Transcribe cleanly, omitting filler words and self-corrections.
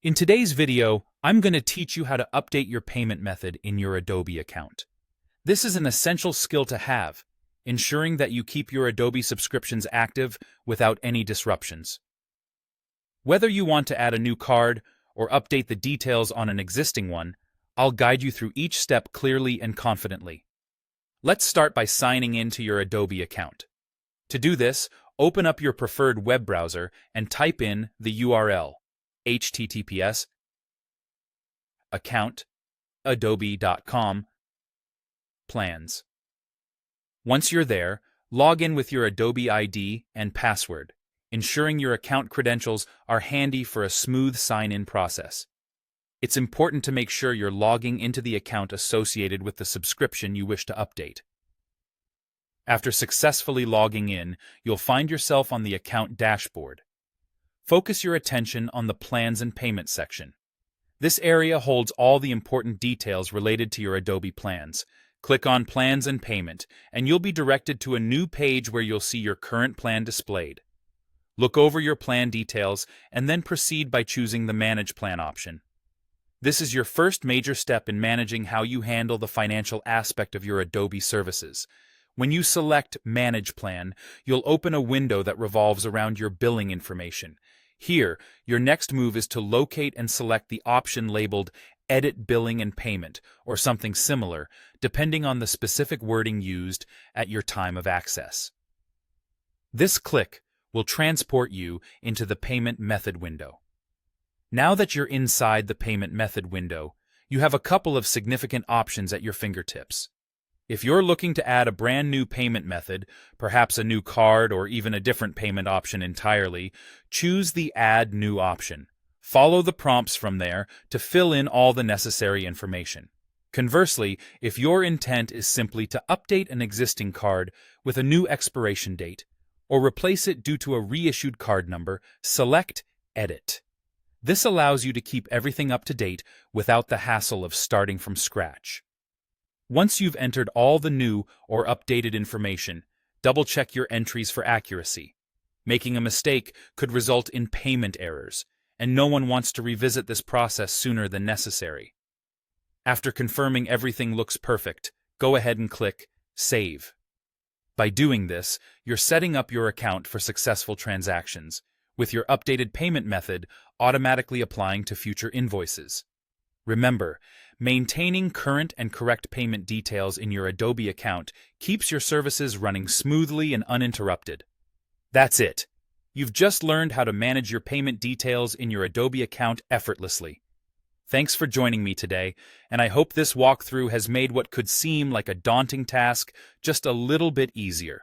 In today's video, I'm going to teach you how to update your payment method in your Adobe account. This is an essential skill to have, ensuring that you keep your Adobe subscriptions active without any disruptions. Whether you want to add a new card or update the details on an existing one, I'll guide you through each step clearly and confidently. Let's start by signing in to your Adobe account. To do this, open up your preferred web browser and type in the URL https account.adobe.com plans. Once you're there, log in with your Adobe ID and password, ensuring your account credentials are handy for a smooth sign-in process. It's important to make sure you're logging into the account associated with the subscription you wish to update. After successfully logging in, you'll find yourself on the account dashboard. Focus your attention on the Plans and Payment section. This area holds all the important details related to your Adobe plans. Click on Plans and Payment, and you'll be directed to a new page where you'll see your current plan displayed. Look over your plan details and then proceed by choosing the Manage Plan option. This is your first major step in managing how you handle the financial aspect of your Adobe services. When you select Manage Plan, you'll open a window that revolves around your billing information. Here, your next move is to locate and select the option labeled Edit Billing and Payment, or something similar, depending on the specific wording used at your time of access. This click will transport you into the Payment Method window. Now that you're inside the Payment Method window, you have a couple of significant options at your fingertips. If you're looking to add a brand new payment method, perhaps a new card or even a different payment option entirely, choose the Add New option. Follow the prompts from there to fill in all the necessary information. Conversely, if your intent is simply to update an existing card with a new expiration date or replace it due to a reissued card number, select Edit. This allows you to keep everything up to date without the hassle of starting from scratch. Once you've entered all the new or updated information, double-check your entries for accuracy. Making a mistake could result in payment errors, and no one wants to revisit this process sooner than necessary. After confirming everything looks perfect, go ahead and click Save. By doing this, you're setting up your account for successful transactions, with your updated payment method automatically applying to future invoices. Remember, maintaining current and correct payment details in your Adobe account keeps your services running smoothly and uninterrupted. That's it. You've just learned how to manage your payment details in your Adobe account effortlessly. Thanks for joining me today, and I hope this walkthrough has made what could seem like a daunting task just a little bit easier.